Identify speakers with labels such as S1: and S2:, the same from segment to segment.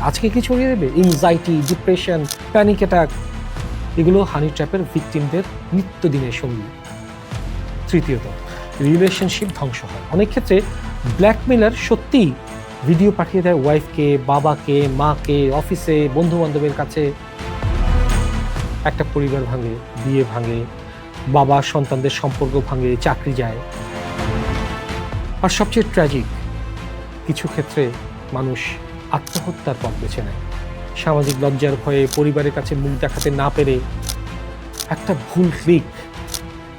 S1: আজকে কি ছড়িয়ে দেবে? এনজাইটি, ডিপ্রেশন, প্যানিক অ্যাটাক, এগুলো হানি ট্র্যাপের ভিকটিমদের নিত্যদিনের সঙ্গী। তৃতীয়ত, রিলেশনশিপ ধ্বংস হয়। অনেক ক্ষেত্রে ব্ল্যাকমেলার সত্যিই ভিডিও পাঠিয়ে দেয় ওয়াইফকে, বাবাকে, মাকে, অফিসে, বন্ধু বান্ধবের কাছে। একটা পরিবার ভাঙে, বিয়ে ভাঙে, বাবা সন্তানদের সম্পর্ক ভাঙে, চাকরি যায়। আর সবচেয়ে ট্র্যাজিক, কিছু ক্ষেত্রে মানুষ আত্মহত্যার পথ বেছে নেয়। সামাজিক লজ্জার ভয়ে, পরিবারের কাছে মুখ দেখাতে না পেরে, একটা ভুল ক্লিক,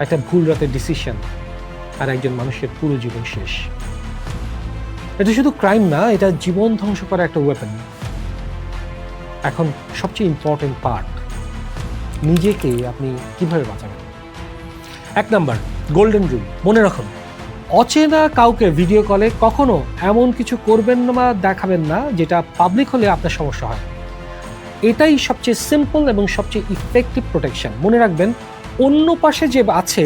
S1: একটা ভুল রাতের ডিসিশন, আর একজন মানুষের পুরো জীবন শেষ। এটা শুধু ক্রাইম না, এটা জীবন ধ্বংস করা একটা ওয়েপন। এখন সবচেয়ে ইম্পর্টেন্ট পার্ট, নিজেকে আপনি কিভাবে বাঁচাবেন। 1 নাম্বার, গোল্ডেন রুল মনে রাখুন, অচেনা কাউকে ভিডিও কলে কখনো এমন কিছু করবেন না বা দেখাবেন না যেটা পাবলিক হলে আপনার সমস্যা হয়। এটাই সবচেয়ে সিম্পল এবং সবচেয়ে ইফেক্টিভ প্রোটেকশন। মনে রাখবেন, অন্য পাশে যে আছে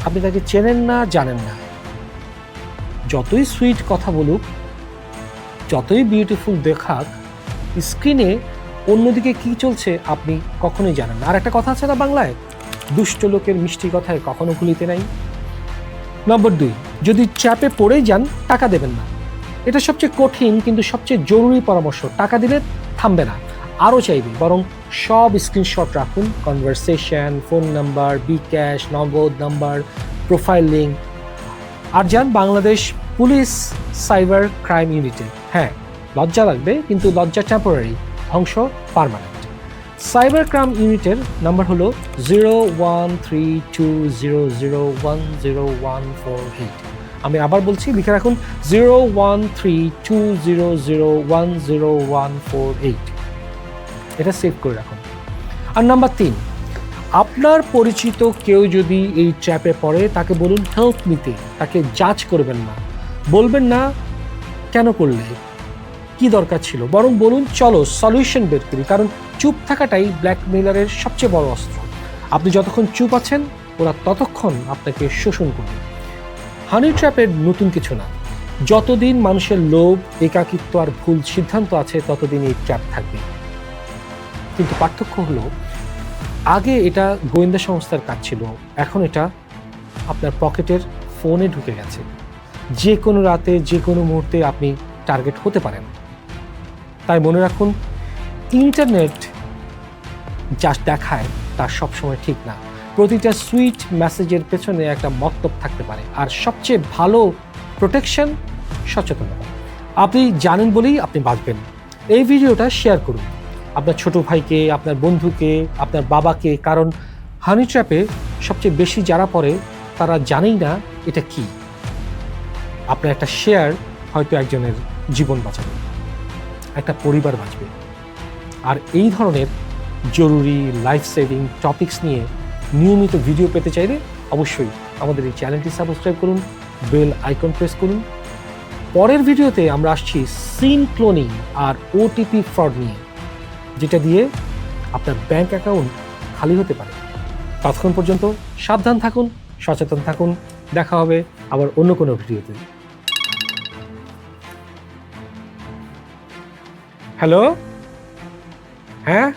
S1: আপনি তাকে চেনেন না, জানেন না। যতই সুইট কথা বলুক, যতই বিউটিফুল দেখাক, স্ক্রিনে অন্যদিকে কি চলছে আপনি কখনোই জানেন না। আর একটা কথা আছে না বাংলায়, দুষ্ট লোকের মিষ্টি কথায় কখনো ভুলিতে নাই। নম্বর 2, যদি চাপে পড়েই যান, টাকা দেবেন না। এটা সবচেয়ে কঠিন কিন্তু সবচেয়ে জরুরি পরামর্শ। টাকা দিলে থামবে না, আরও চাইবে। বরং সব স্ক্রিনশট রাখুন, কনভারসেশন, ফোন নাম্বার, বিকাশ, নগদ নাম্বার, প্রোফাইল লিঙ্ক। আর যান বাংলাদেশ পুলিশ সাইবার ক্রাইম ইউনিটে। হ্যাঁ, লজ্জা লাগবে, কিন্তু লজ্জা টেম্পোরারি, ধ্বংস পার্মানেন্ট। সাইবার ক্রাইম ইউনিটের নাম্বার হলো 013200100148। আমি আবার বলছি, লিখে রাখুন 013200100148। এটা সেভ করে রাখুন। আর নাম্বার 3, আপনার পরিচিত কেউ যদি এই ট্র্যাপে পড়ে, তাকে বলুন হেল্প নিতে। তাকে জাজ করবেন না, বলবেন না কেন করলে, কি দরকার ছিল, বরং বলুন চলো সলিউশন বের করি। কারণ চুপ থাকাটাই ব্ল্যাকমেলারের সবচেয়ে বড় অস্ত্র। আপনি যতক্ষণ চুপ আছেন, ওরা ততক্ষণ আপনাকে শোষণ করবে। হানি ট্র্যাপের নতুন কিছু না। যতদিন মানুষের লোভ, একাকিত্ব আর ভুল সিদ্ধান্ত আছে, ততদিন এই ট্র্যাপ থাকবে। কিন্তু পার্থক্য হলো, আগে এটা গোয়েন্দা সংস্থার কাজ ছিল, এখন এটা আপনার পকেটের ফোনে ঢুকে গেছে। যে কোনো রাতে, যে কোনো মুহূর্তে আপনি টার্গেট হতে পারেন। তাই মনে রাখুন, ইন্টারনেট যা দেখায় তা সবসময় ঠিক না। প্রতিটা সুইট মেসেজের পেছনে একটা মতলব থাকতে পারে। আর সবচেয়ে ভালো প্রোটেকশন সচেতনতা। আপনি জানেন বলেই আপনি বাঁচবেন। এই ভিডিওটা শেয়ার করুন আপনার ছোট ভাইকে, আপনার বন্ধুকে, আপনার বাবাকে। কারণ হানি ট্র্যাপে সবচেয়ে বেশি যারা পড়ে, তারা জানেই না এটা কি। আপনার একটা শেয়ার হয়তো একজনের জীবন বাঁচাবে, একটা পরিবার বাঁচবে। আর এই ধরনের জরুরি লাইফ সেভিং টপিকস নিয়ে নিয়মিত ভিডিও পেতে চাইলে অবশ্যই আমাদের এই চ্যানেলটি সাবস্ক্রাইব করুন, বেল আইকন প্রেস করুন। পরের ভিডিওতে আমরা আসছি সিম ক্লোনিং আর ওটিপি ফ্রড নিয়ে, যেটা দিয়ে আপনার ব্যাংক অ্যাকাউন্ট খালি হতে পারে। ততক্ষণ পর্যন্ত সাবধান থাকুন, সচেতন থাকুন। দেখা হবে আবার অন্য কোনো ভিডিওতে। হ্যালো, হ্যাঁ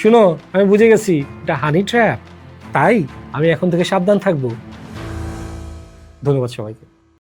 S1: শুনো, আমি বুঝে গেছি এটা হানি ট্র্যাপ, তাই আমি এখন থেকে সাবধান থাকবো। ধন্যবাদ সবাইকে।